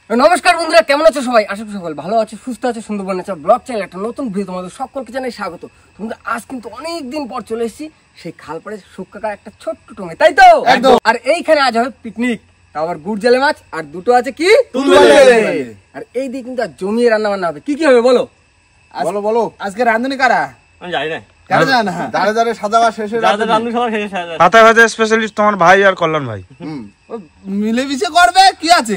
নমস্কার বন্ধুরা, কেমন আছো সবাই? আশা করি সবাই ভালো আছে, সুস্থ আছে। সুন্দরবন নেচার ব্লগ চ্যানেল একটা নতুন ভিডিও তোমাদের সকলকে জানাই স্বাগত। তোমরা আজ কিন্তু অনেক দিন পর চলে এসেছি সেই খালপাড়ে শুক্কাকা একটা ছোট্ট টঙ্গে, তাই তো? আর এইখানে আজ হবে পিকনিক, আবার গুড় জেলে মাছ আর দুটো আছে কি আর এই দিয়ে কিন্তু জমিয়ে রান্না বান্না হবে। কি কি হবে বলো বলো। আজকে রাঁধুনি কারা? আমি জানি না। তোমার ভাই আর কল্যাণ ভাই মিলেমিশে করবে, কি আছে?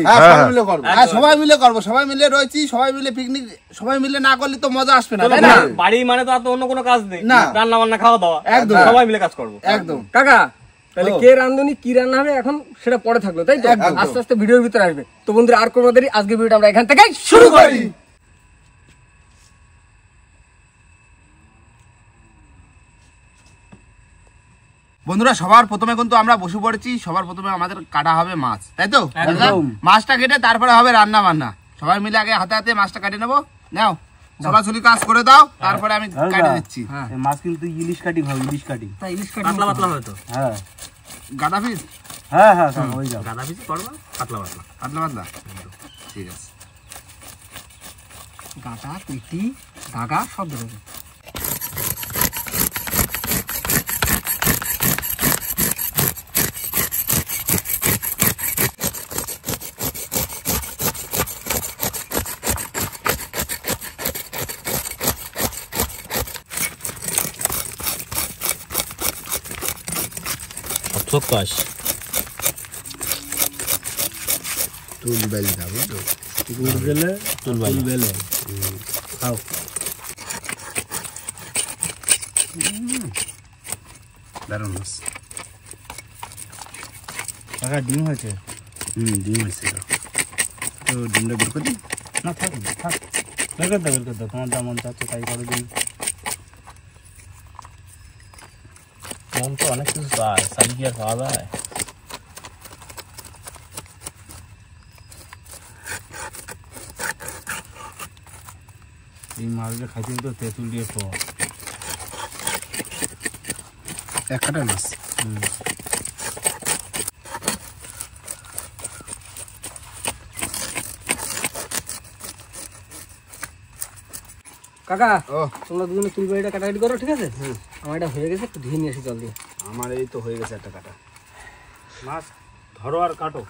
সবাই মিলে করবো, সবাই মিলে রয়েছি, সবাই মিলে পিকনিক, সবাই মিলে না করলে তো মজা আসবে না। বাড়ি মানে তো আর অন্য কোনো কাজ নেই, রান্না বান্না খাওয়া দাওয়া একদম সবাই মিলে কাজ করবো একদম। কাকা তাহলে কে রাঁধুনি কি রান্না হবে এখন সেটা পরে থাকলো, তাই তো? আস্তে আস্তে ভিডিওর ভিতরে আসবে। তো বন্ধুরা আর কোনো দেরি, আজকে ভিডিওটা আমরা এখান থেকে শুরু করি। বন্ধুরা সবার প্রথমে কিন্তু আমরা বসে পড়েছি। সবার প্রথমে আমাদের কাটা হবে মাছ, তাই তো? মাছটা কেটে তারপরে হবে রান্না বান্না। সবাই মিলে আগে হাতে হাতে মাছটা কেটে নেবো। নাও চলাচলি কাজ করে দাও, তারপরে আমি কেটে দিচ্ছি। মাছ কিন্তু ইলিশ কাটি হবে, ইলিশ কাটি। তাই ইলিশ কাটি পাতলা পাতলা হয়তো। হ্যাঁ গাদা পিস। হ্যাঁ ওই যাও। গাদা পিস করবা পাতলা পাতলা পাতলা পাতলা, ঠিক আছে। গাটা পিটি ধাগা সব ধরবে। চক্কাশ তুল বেলে যাবো তো, গুড় গেলে তুল বেলে খাও। দারুণ মাছ। কাকা ডিম হয়েছে? ডিম হয়েছে তো ডিমটা বের করে দিই না, থাক বের করে দাও, তোমার যা মন চাচ্ছে তাই করে দিন। মন তো অনেক কিছু চায়, সারি কি আর পাওয়া যায়? এই মাছটা খাইতে তো তেঁতুল দিয়ে খাওয়া এক কাটা মাছ। কাকা তোমরা দুজনে চুলবাড়িটা কাটাকাটি করো, ঠিক আছে? আমার এটা হয়ে গেছে, একটু ধুয়ে নিয়ে আসি জল দিয়ে। আমার এই তো হয়ে গেছে একটা কাটা মাছ। ধরো আর কাটো।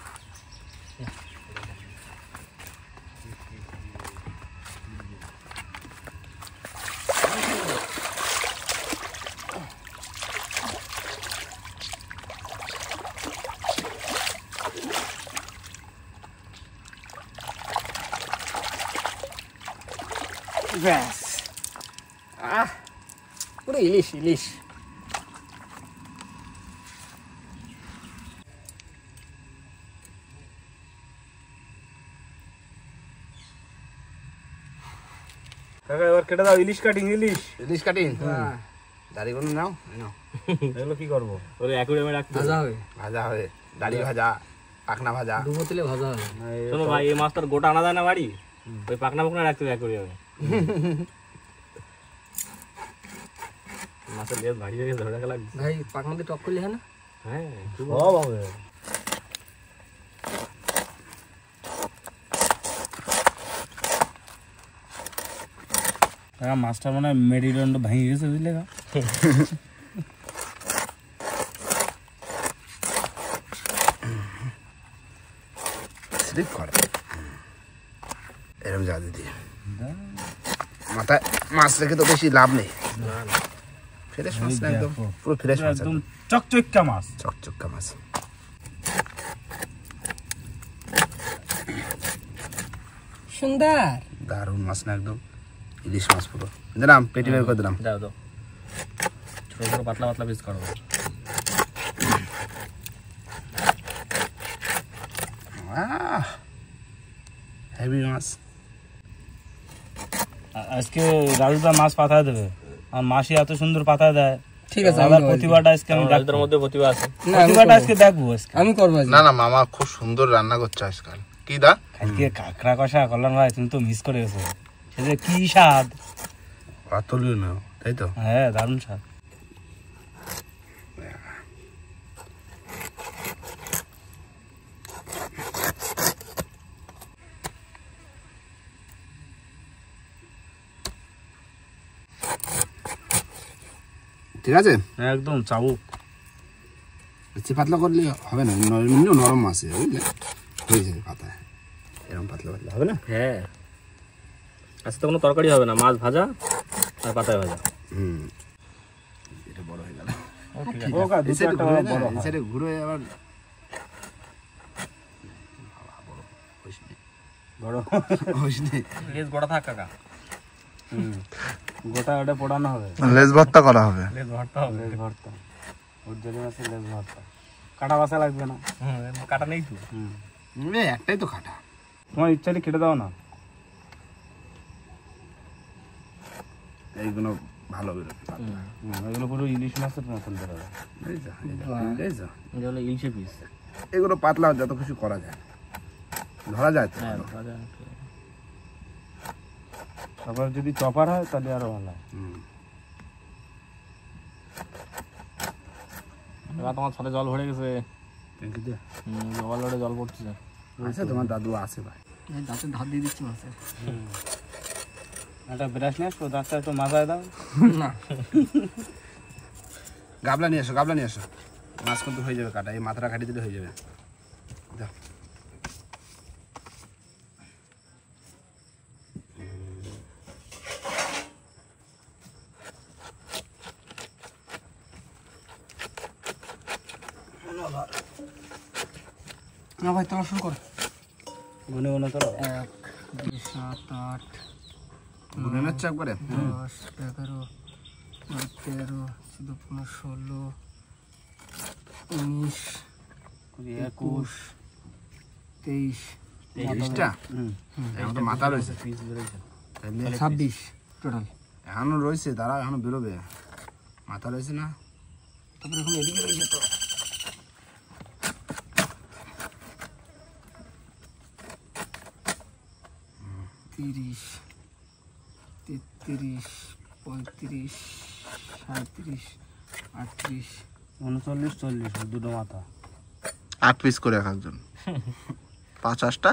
ব্যাস, পুরো ইলিশ ইলিশ। কাকা এবার কেটে দাও ইলিশ কাটিং। ইলিশ কাটিং দাড়িগুলো নাও নাও। এগুলো কি করবো? ওরে অ্যাকুরিয়ামে রাখতে ভাজা হবে, ভাজা হবে, দাড়ি ভাজা, পাখনা ভাজা। ডুবো তেলে ভাজা হবে। শোনো ভাই, এই মাছটার গোটা আনা যায় না বাড়ি, ওই পাকনা পাকনা রাখতে হবে অ্যাকুরিয়ামে। মাছের লেজ ভারী হয়ে গেছে, ধরে রাখা লাগবে ভাই পাকনা দিয়ে টক করলে হয় না? হ্যাঁ সব হবে। মাছটা মানে মেরুদণ্ড ভেঙে গেছে, বুঝলে? স্লিপ করে এরকম যা দিদি মাথায় মাছ রেখে তো বেশি লাভ নেই। ফ্রেশ মাছ না, একদম পুরো ফ্রেশ মাছ, একদম চকচকা মাছ, চকচকা মাছ। সুন্দর দারুণ মাছ না, একদম ইলিশ মাছ পুরো। দিলাম পেটি বের করে দিলাম। দাও দাও, ছোট ছোট পাতলা পাতলা পিস করো। হেভি মাছ। আজকে রাজুদা মাছ পাঠায় দেবে, আর মাসি এত সুন্দর পাঠায় দেয়। ঠিক আছে, প্রতিভাটা আজকে আমি দেখবো, মধ্যে প্রতিভা আছে, প্রতিভাটা আজকে দেখবো। আমি করবো না না, মামা খুব সুন্দর রান্না করছে আজকাল। কি দা আজকে কাঁকড়া কষা কল্যাণ ভাই, তুমি তো মিস করে গেছো। সে যে কি স্বাদ, অতুলনীয় না, তাই তো? হ্যাঁ দারুণ স্বাদ। ঠিক আছে একদম চাবুক। বেশি পাতলা করলে হবে না, এমনিও নরম আছে বুঝলে, হয়ে যাবে পাতায় এরকম পাতলা পাতলা হবে না। হ্যাঁ আজকে তো কোনো তরকারি হবে না, মাছ ভাজা আর পাতায় ভাজা। এটা বড় হয়ে গেল, ঘুরে আবার লেজ বড় থাক কাকা। গোটা ওটা পোড়ানো হবে, লেজ ভর্তা করা হবে। লেজ ভর্তা হবে, লেজ ভর্তা, উজ্জ্বলি মাছের লেজ ভর্তা। কাটা বাসা লাগবে না, কাটা নেই তো। একটাই তো খাটা, তোমার ইচ্ছা হলে কেটে দাও না। এইগুলো ভালো বেরোবে, এগুলো পুরো ইলিশ মাছের মতন বেরোবে। এটা হলো ইলশে পিস। এগুলো পাতলা যত কিছু করা যায়, ধরা যায় তো। তারপর যদি চপার হয় তাহলে আরো ভালো হয়। এবার তোমার ছাদে জল ভরে গেছে, ওভারলোডে জল পড়ছে। আচ্ছা তোমার দাদু আছে ভাই, দাঁতের ধার দিয়ে দিচ্ছি মাছের। একটা ব্রাশ নিয়ে আসবো, দাঁতটা একটু মাথায় দাও। না গাবলা নিয়ে এসো, গাবলা নিয়ে এসো, মাছ কিন্তু হয়ে যাবে কাটা, এই মাথাটা কাটি দিলে হয়ে যাবে। দাও না ভাই তোলা শুরু কর। গুনে গুনে তোলো। 1 2 7 8 গুনে নিচ্ছে একবারে। 10 11 13 14 16 19 21 23 জিনিসটা এখন তো মাথা রয়েছে, 26 টোটাল। এখনো রয়েছে, তারা এখনো বেরোবে, মাথা রয়েছে না। তারপরে এখন এদিকে রয়েছে তো 30 33 35 37 38 39 40 দুটো মাথা। 8 পিস করে এক একজন, 50টা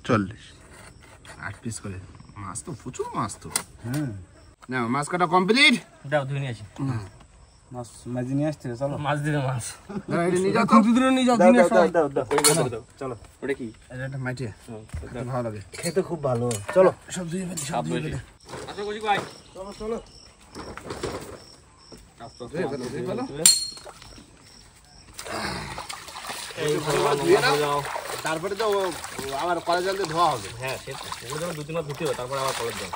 40। 8 পিস করে মাছ, তো প্রচুর মাছ তো। হুম, না মাছ কাটা কমপ্লিট। দাও ধুয়ে নিয়ে আসি। মাছ মাঝি নিয়ে আসছে, চলো। মাছ দিলে মাছ। নিয়ে যাও তো, দুদিনে নিয়ে যাও দিনের সময়। চলো ওটা কি? এটা মাইটে ভালো লাগে খেতে খুব ভালো। চলো সব ধুয়ে ফেলি, সব ধুয়ে ফেলি। আসো কষি ভাই। চলো চলো আস্তে ধুয়ে ফেলো, ধুয়ে ফেলো। এই ভালো যাও। তারপরে তো আবার কলের জল দিয়ে ধোয়া হবে। হ্যাঁ সেটা এগুলো যেন 2-3 বার ধুতে হবে, তারপর আবার কলেজ যাও।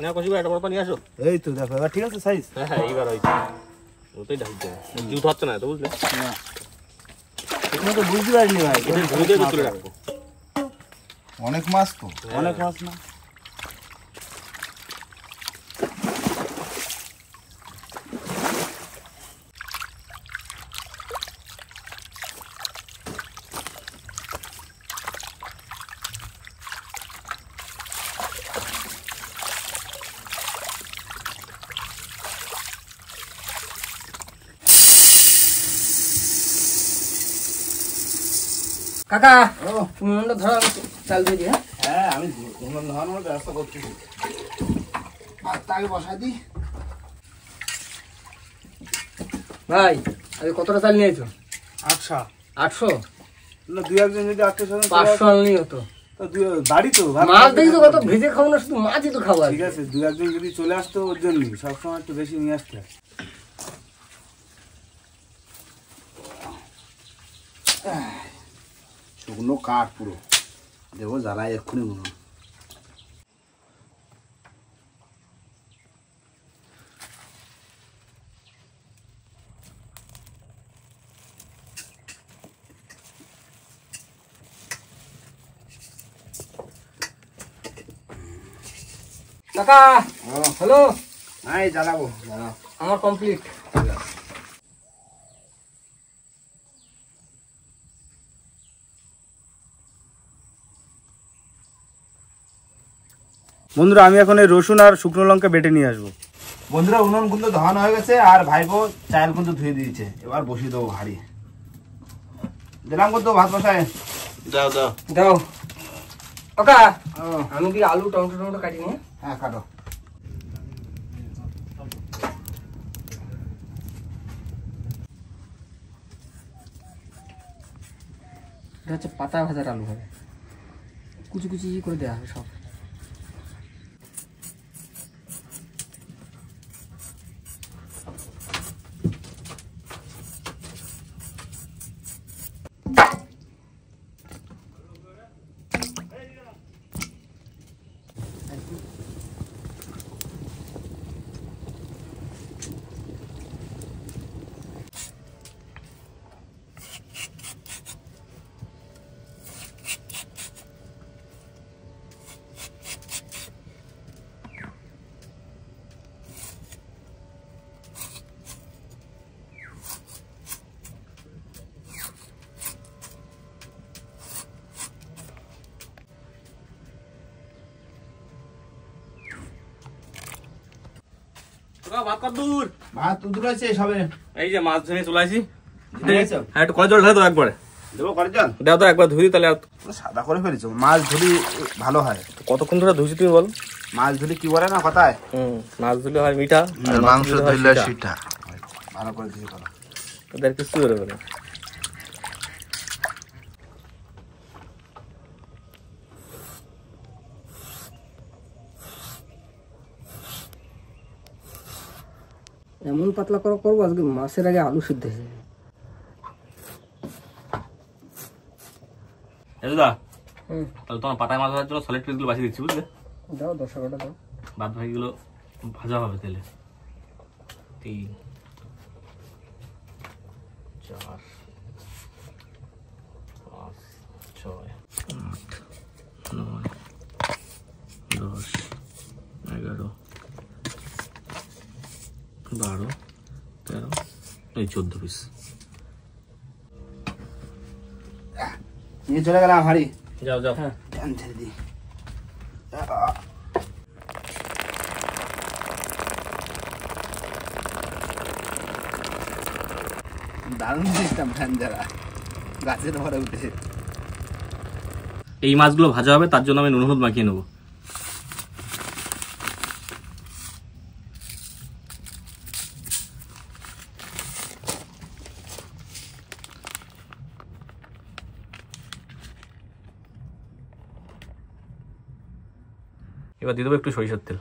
না কষি ভাই একটা বড় পানি আসো। এই তো দেখো এবার ঠিক আছে সাইজ। হ্যাঁ এইবার হইছে। ওটাই ঢালতে হবে, জিউ থাকছে না তো বুঝলে। তুমি তো বুঝতে পারিনি ভাই, এটা ধুয়ে দিয়ে তুলে রাখবো। অনেক মাছ তো, অনেক মাছ না। কাকা তুমি মনটা ধরো, আমি চাল দিয়ে দিই। হ্যাঁ হ্যাঁ আমি ধোয়ানোর ব্যবস্থা করতেছি, ভাতটা আগে বসাই দিই। ভাই আজকে কতটা চাল নিয়েছো? আচ্ছা 800 না, দুই একজন যদি আজকে 500 আনলেই হতো। তো বাড়ি তো মাছ দেখি তো কত ভেজে খাবো না, শুধু মাছই তো খাবো। ঠিক আছে, দুই একজন যদি চলে আসতো ওর জন্য সবসময় একটু বেশি নিয়ে আসতে। শুকনো কাঠ পুরো দেবো, জ্বালায় এক্ষুনি মনে হয়। কাকা হ্যালো, হ্যাঁ জ্বালাবো, জ্বালাও। আমার কমপ্লিট। বন্ধুরা আমি এখন এই রসুন আর শুকনো লঙ্কা বেটে নিয়ে আসবো। বন্ধুরা উনুন কিন্তু ধোয়ানো হয়ে গেছে, আর ভাইপো চাল কিন্তু ধুয়ে দিয়েছে। এবার বসিয়ে দেবো হাঁড়ি, দিলাম কিন্তু ভাত বসায়। দাও দাও দাও কাকা, আমি কি আলু টমেটো টমেটো কাটি নিয়ে? হ্যাঁ কাটো। এটা হচ্ছে পাতা ভাজার আলু হবে, কুচি কুচি করে দেওয়া হবে সব। ভাত কত দূর? ভাত দূর আছে সবে। এই যে মাছ ধরে চলে আসি। হ্যাঁ, একটু কড়াই জল ঢালে তো একবারে। দেবো করে জল? দাও তো একবার ধুই তাহলে। সাদা করে ফেলেছো। মাছ ধরি ভালো হয়। কতক্ষণ ধরে ধুইছি তুমি বল? মাছ ধরি কি বলে না কথায়? মাছ ধুলে হয় মিঠা, আর মাংস ধরলে সেটা ভালো করে ধুই করো। ওদের কিছু বেরোবে না। এমন পাতলা করবো আজকে মাছের আগে আলু সিদ্ধ হয়ে যাবে। তাহলে তোমার পাটায় মাছ ধরার জন্য সলিড পিসগুলো বাছিয়ে দিচ্ছি, বুঝলে? দাও 10-11টা দাও। বাদ বাকিগুলো ভাজা হবে তেলে। 3 4 5 6 8 9 10 11 12 13 এই 14 পিস নিয়ে চলে গেলাম হাড়ি। যাও যাও। হ্যাঁ, ছেড়ে দিই। দারুণ সিস্টেম ফ্যান যারা গাছের ভরে উঠেছে। এই মাছগুলো ভাজা হবে, তার জন্য আমি নুন হলুদ মাখিয়ে নেবো। এবার দিয়ে দেবো একটু সরিষার তেল।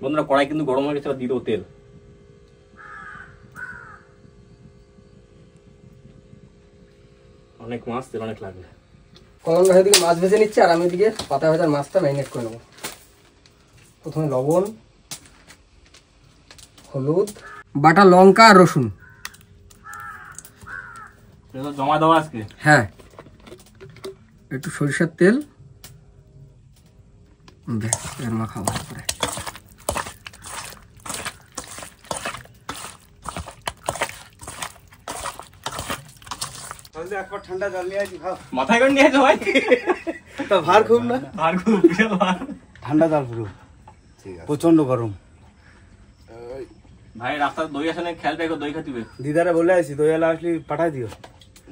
বন্ধুরা, কড়াই কিন্তু গরম হয়ে গেছে, এবার দিয়ে দেবো তেল। অনেক মাছ, তেল অনেক লাগবে। কলম ভাই দিকে মাছ ভেজে নিচ্ছে আর আমি এদিকে পাতা ভাজার মাছটা ম্যারিনেট করে নেবো। প্রথমে লবণ, হলুদ, বাটা লঙ্কা আর রসুন। জমা দেওয়া আজকে? হ্যাঁ, একটু সরিষার তেল মাখাবো করে। ঠান্ডা জল নিয়ে আসি, মাথায় করে নিয়ে ভাই। ভার খুব না, ভার খুব, বিশাল ভার। ঠান্ডা জল পুরো প্রচন্ড গরম। ভাই রাস্তার দই আসে না, খেয়াল পেয়ে দই খাতিবে। দিদারা বলে আসি দইয়ালা আসলে পাঠাই দিও।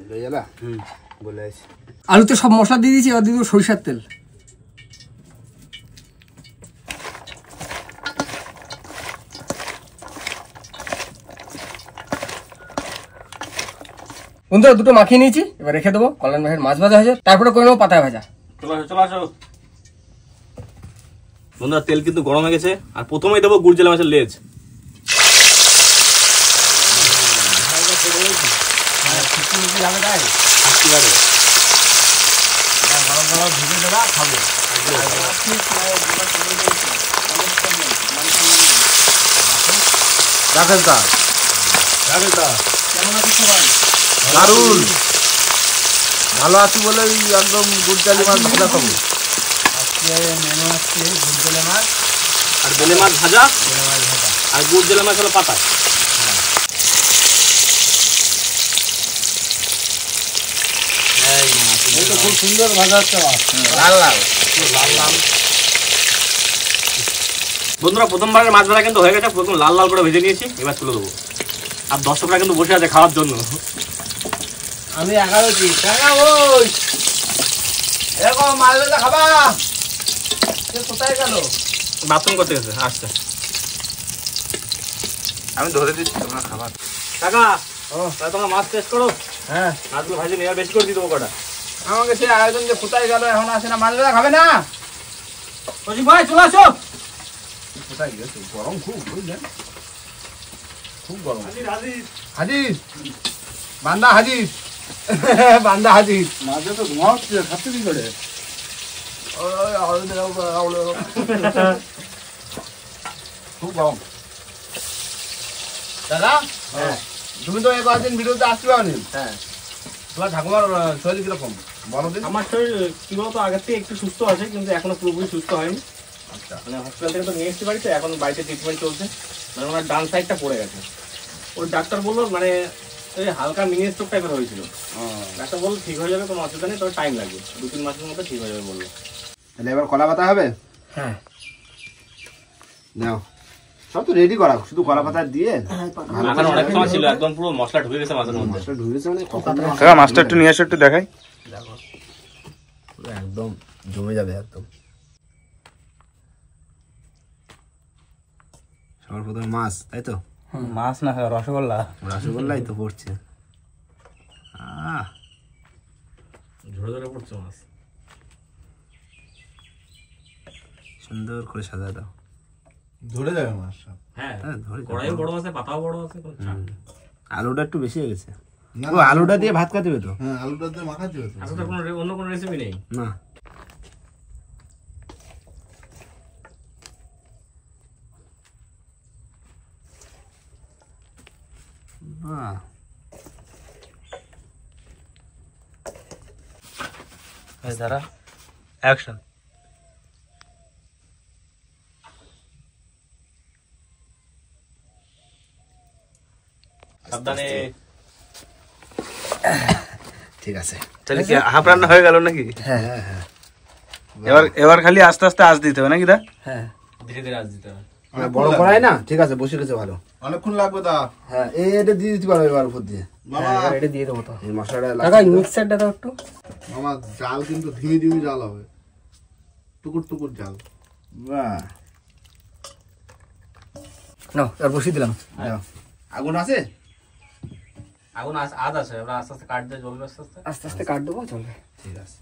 দইয়ালা বলে আসি। আলুতে সব মশলা দিয়ে দিয়েছি, এবার দিয়ে দেবো সরিষার তেল। বন্ধুরা, দুটো মাখিয়ে নিয়েছি, এবার রেখে দেবো। কল্যাণ ভাইয়ের মাছ ভাজা হয়েছে, তারপরে করে নেবো পাতা ভাজা। চলো আসো। বন্ধুরা, তেল কিন্তু গরম হয়ে গেছে, আর প্রথমেই দেবো গুড় মাছের লেজ। রাখেন তা দারুন ভালো আছি বলে একদম গুড়চালি মাছ ভাজা খাবো। মেনু হচ্ছে গুড় মাছ আর বেলে মাছ ভাজা, আর গুড় জেলে মাছ হলো পাতা। খুব সুন্দর ভাজা হচ্ছে মাছ, লাল লাল। বন্ধুরা, প্রথমবারের মাছ ভাজা কিন্তু হয়ে গেছে, প্রথম লাল লাল করে ভেজে নিয়েছি, এবার তুলে দেবো। আর দর্শকরা কিন্তু বসে আছে খাওয়ার জন্য। আমি 11টি ওই এরকম মাছ ভাজা খাবা, কোথায় গেল? বাথরুম করতে গেছে, আসছে। আমি ধরে দিচ্ছি তোমার খাবার। কাকা তাহলে তোমার মাছ টেস্ট করো। হ্যাঁ, মাছগুলো ভাজি নিয়ে বেশি করে দিয়ে দেবো কটা। আমাকে সেই আয়োজন যে কোথায় গেল এখন আসে না, মাছ ভাজা খাবে না? রসিক ভাই চলে আসো। কোথায় গেছে? গরম খুব, বুঝলেন? খুব গরম। হাজির বান্দা হাজির বান্দা হাজির। মাঝে তো ধোঁয়া হচ্ছে, খাচ্ছে কি করে? খুব গরম। দাদা, তুমি তো একদিন ভিডিওতে আসতে পারোনি। হ্যাঁ, তোমার ঠাকুমার শরীর কিরকম বলো দিন। আমার শরীর কি বলতো আগের থেকে একটু সুস্থ আছে, কিন্তু এখনো পুরোপুরি সুস্থ হয়নি। আচ্ছা, মানে হসপিটাল থেকে তো নিয়ে এসতে পারি, তো এখন বাড়িতে ট্রিটমেন্ট চলছে। মানে আমার ডান সাইডটা পড়ে গেছে। ওই ডাক্তার বললো মানে ওই হালকা মিনি স্ট্রোক টাইপের হয়েছিল। ডাক্তার বললো ঠিক হয়ে যাবে, কোনো অসুবিধা নেই, তবে টাইম লাগবে, 2-3 মাসের মধ্যে ঠিক হয়ে যাবে বললো। তাহলে এবার কলা পাতা হবে? হ্যাঁ, নাও, সব তো রেডি করা, শুধু কলা পাতা দিয়ে এখন অনেক সময় ছিল, একদম পুরো মশলা ঢুকে গেছে মাছের মধ্যে। মাছটা ঢুকেছে মানে কাকা মাছটা একটু নিয়ে আসো, একটু দেখাই। পুরো একদম জমে যাবে একদম। সবার প্রথমে মাছ, তাই তো? মাছ না রসগোল্লা। রসগোল্লাই তো পড়ছে। ঝরে ঝরে পড়ছে মাছ। সুন্দর করে সাজা দাও। ধরে যাবে মাছ সব। হ্যাঁ, হ্যাঁ, ধরে যাবে। কড়াইও বড় আছে, পাতাও বড় আছে, কোনো চাপ নেই। আলুটা একটু বেশি হয়ে গেছে। না, ও আলুটা দিয়ে ভাত খাতে হবে তো? হ্যাঁ, আলুটা দিয়ে মাখা দিবে তো। আচ্ছা, কোনো অন্য কোনো রেসিপি নেই? না, বাহ, দাঁড়া, অ্যাকশন। সাবধানে। ঠিক আছে। তাহলে কি হাফ রান্না হয়ে গেল নাকি? হ্যাঁ, এবার খালি আস্তে আস্তে আঁচ দিতে হবে নাকি দা? হ্যাঁ, ধীরে ধীরে আজ দিতে হবে। বড় কড়াই না, ঠিক আছে, বসে গেছে ভালো। অনেকক্ষণ লাগবে তা। হ্যাঁ, এটা দিয়ে দিতে পারো এবার উপর দিয়ে। মামা, এবার এটা দিয়ে দেবো তো। এই মশলাটা কাকা মিক্সারটা দাও একটু। মামা জাল কিন্তু ধিমি ধিমি জাল হবে, টুকুর টুকুর জাল। বাহ, নাও, এবার বসিয়ে দিলাম। দাও। আগুন আছে? আগুন আজ আছে, আমরা আস্তে আস্তে কাট দিয়ে জ্বলবে আস্তে আস্তে। আস্তে আস্তে কাট দেবো, চলবে। ঠিক আছে।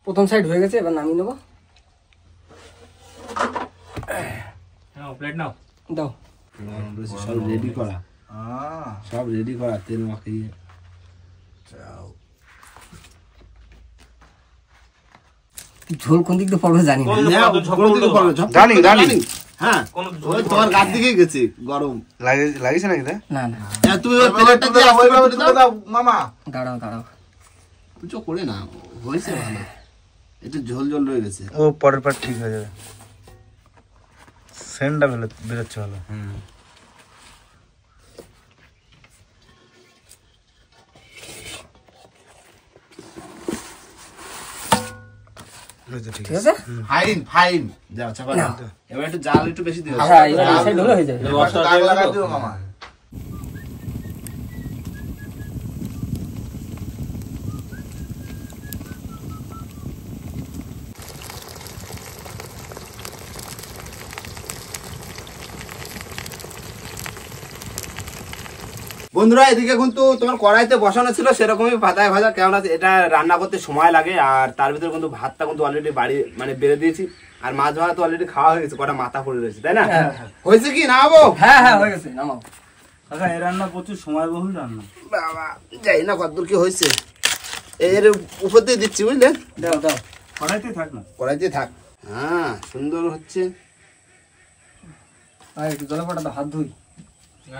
প্রথম সাইড হয়ে গেছে, এবার নামিয়ে নেবো। হ্যাঁ, প্লেট নাও। দাও। সব রেডি করা, সব রেডি করা, তেল মাখিয়ে। ঝোল কোন দিক দিয়ে পড়বে জানি না। জানি জানি। হ্যাঁ, ওই তোমার গাছ দিকেই গেছে গরম। লাগিয়েছে নাকি দা? না না, তুমি ওই প্লেটটা দিয়ে ওইভাবে তুলে দাও মামা। দাঁড়াও দাঁড়াও। কিছু করে না, হয়েছে ভালো, একটু ঝোল ঝোল রয়ে গেছে। ও পরের পার ঠিক হয়ে যাবে। সেন্টটা বেরোচ্ছে ভালো। ঠিক আছে। Fine fine. যাও চাপা দাও। এবার একটু জাল একটু বেশি দিও। হ্যাঁ, এবার এই সাইড হলে হয়ে যাবে। রসটা দাগ লাগা দিও মামা। বন্ধুরা, এদিকে কিন্তু তোমার কড়াইতে বসানো ছিল সেরকমই পাতায় ভাজা। কেমন আছে, এটা রান্না করতে সময় লাগে, আর তার ভিতরে কিন্তু ভাতটা কিন্তু অলরেডি বাড়ি মানে বেড়ে দিয়েছি, আর মাছ ভাত তো অলরেডি খাওয়া হয়ে গেছে, কটা মাথা পড়ে রয়েছে, তাই না? হয়েছে কি না হবো? হ্যাঁ হ্যাঁ, হয়ে গেছে, নামাও। কাকা এই রান্না প্রচুর সময়বহুল রান্না। বাবা, যাই না কতদূর কি হয়েছে। এর উপর দিয়ে দিচ্ছি, বুঝলে? দাও দাও। কড়াইতেই থাক না। কড়াইতে থাক। হ্যাঁ, সুন্দর হচ্ছে। আর একটু জলে ফোটা দাও, হাত ধুই।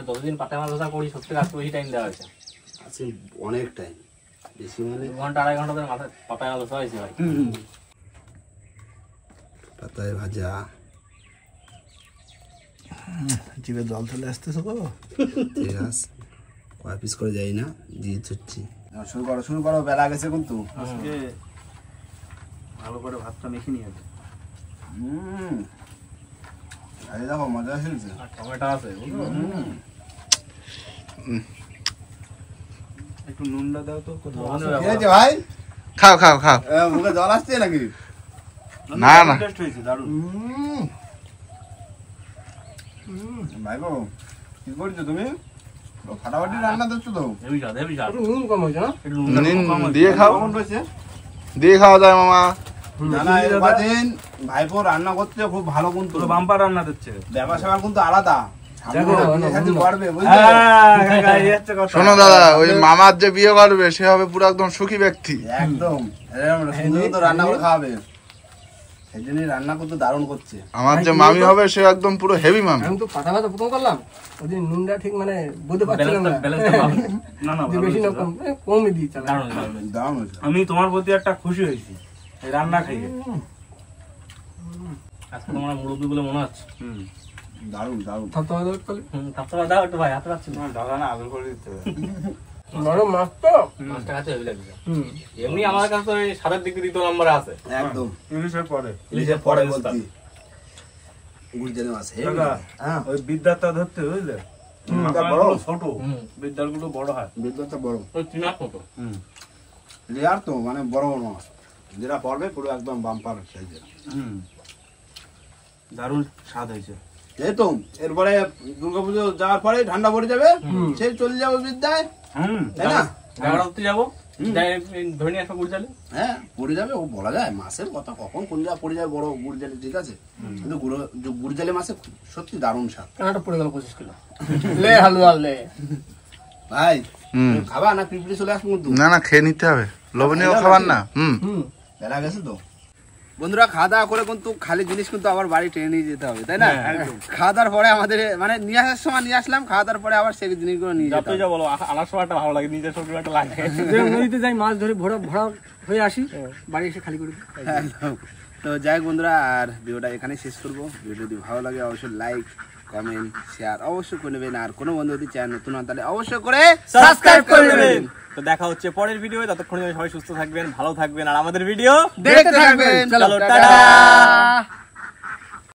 যতদিন পাতায় মাছ ভাজা করি, সত্যি আজকে বেশি টাইম দেওয়া হয়েছে। আছে অনেক টাইম, বেশি মানে 2 ঘন্টা 2.5 ঘন্টা ধরে মাথায় পাতায় মাছ ভাজা হয়েছে ভাই। পাতায় ভাজা। জিভে জল চলে আসতেছে তো। ঠিক আছে, কয় পিস করে যাই না, দিয়ে দিচ্ছি। শুরু করো, বেলা গেছে কিন্তু। আজকে ভালো করে ভাতটা মেখে নিয়ে যাবে। এই দেখো মজা হয়েছে। আর টমেটো আছে, বুঝলো? একটু নুনটা দাও তো। লবণের ঠিক ব্যাপার। আছে ভাই, খাও খাও খাও। মুখে জল আসছে নাকি? না না টেস্ট হয়েছে দারুণ। ভাইবো কি করছো তুমি? ফাটাফাটি রান্না দিচ্ছ তো। হেভি স্বাদ, হেভি স্বাদ। একটু নুন কম হয়েছে না? একটু নুনটা নিন, কম আছে। দিয়ে খাও। কেমন হয়েছে? দিয়ে খাওয়া যায় মামা। না না এবার দিন ভাইপো রান্না করতে খুব ভালো কিন্তু। পুরো বাম্পার রান্না দিচ্ছে। ব্যাপার স্যাপার কিন্তু আলাদা। দেখো, করবে বুঝলে? কাকা, এই হচ্ছে কথা। শোনো দাদা, ওই মামার যে বিয়ে করবে সে হবে পুরো একদম সুখী ব্যক্তি। একদম এরকম সুন্দর তো রান্না করে খাওয়াবে। সেই জন্যই রান্না করতে দারুণ করছে। আমার যে মামি হবে সে একদম পুরো হেভি মামি। আমি তো কথা কথা প্রথম করলাম ওই নুনটা ঠিক মানে বুঝতে পারছিলাম না ব্যালেন্সটা ভালো। না না যে ভালো বেশি না হয়েছে। কম কমই দিই চালা দারুণ, দারুণ। দারুণ হয়েছে। আমি তোমার প্রতি একটা খুশি হয়েছি এই রান্না খাইয়ে। আজকে তোমরা মুরব্বী বলে মনে হচ্ছে। দারুণ দারুণ। তারপরে দাও একটু ভাই, হাতে পাচ্ছি না। দাদা না আদর করে দিতে হবে। নরম মাছ তো মাছটা কাছে হেভি লাগছে। হুম এমনি আমার কাছে তো এই সাদের দিকে দ্বিতীয় নম্বরে আছে। একদম ইলিশের পরে ইলিশের পরে বলতাম। গুড় মাছ দাদা, হ্যাঁ ওই বিদ্যাটা ধরতে বুঝলে বিদ্যার বড়? ছোট হুম। বিদ্যার গুলো বড় হয়। বিদ্যুৎটা বড় ওই চিনার মতো। লেয়ার তো মানে বড় বড় মাছ যেটা পড়বে পুরো একদম বাম্পার সাইজের। দারুণ স্বাদ হয়েছে। এই তো এরপরে দুর্গাপুজো যাওয়ার পরে ঠান্ডা পড়ে যাবে, সে চলে যাবে বিদ্যায়, তাই না? গাড়া উঠতে যাবো, যাই ধরে নিয়ে আসবো গুড় চালে। হ্যাঁ পড়ে যাবে, ও বলা যায় মাছের কথা কখন কোন জায়গায় পড়ে যাবে বড় গুড় জালে, ঠিক আছে, কিন্তু গুড় জালে মাছে সত্যি দারুণ স্বাদ। কানাটা পড়ে গেল 25 কিলো লে হালুয়া লে ভাই হুম। খাবা না পিঁপড়ে চলে আসবো কিন্তু? না না খেয়ে নিতে হবে, লোভনীয় খাবার না। হুম। বেলা গেছে তো। বন্ধুরা খাওয়া দাওয়া করে কিন্তু খালি জিনিস কিন্তু আবার বাড়ি টেনে নিয়ে যেতে হবে, তাই না? খাওয়া দাওয়ার পরে আমাদের মানে নিয়ে আসার সময় নিয়ে আসলাম, খাওয়া দাওয়ার পরে আবার সেই জিনিসগুলো নিয়ে যেতে যতই যা বলো, আনার সময়টা ভালো লাগে, নিজের শরীর একটা লাগে। নদীতে যাই মাছ ধরে ভরা ভরা হয়ে আসি বাড়ি এসে খালি করে দিই। একদম। তো যাই হোক বন্ধুরা, আর ভিডিওটা এখানেই শেষ করবো। ভিডিও যদি ভালো লাগে অবশ্যই লাইক কমেন্ট শেয়ার অবশ্যই করে নেবেন, আর কোনো বন্ধু যদি চ্যানেল নতুন হন তাহলে অবশ্যই করে সাবস্ক্রাইব করে নেবেন। তো দেখা হচ্ছে পরের ভিডিও। ততক্ষণ সবাই সুস্থ থাকবেন, ভালো থাকবেন, আর আমাদের ভিডিও দেখতে থাকবেন। চলো টাটা।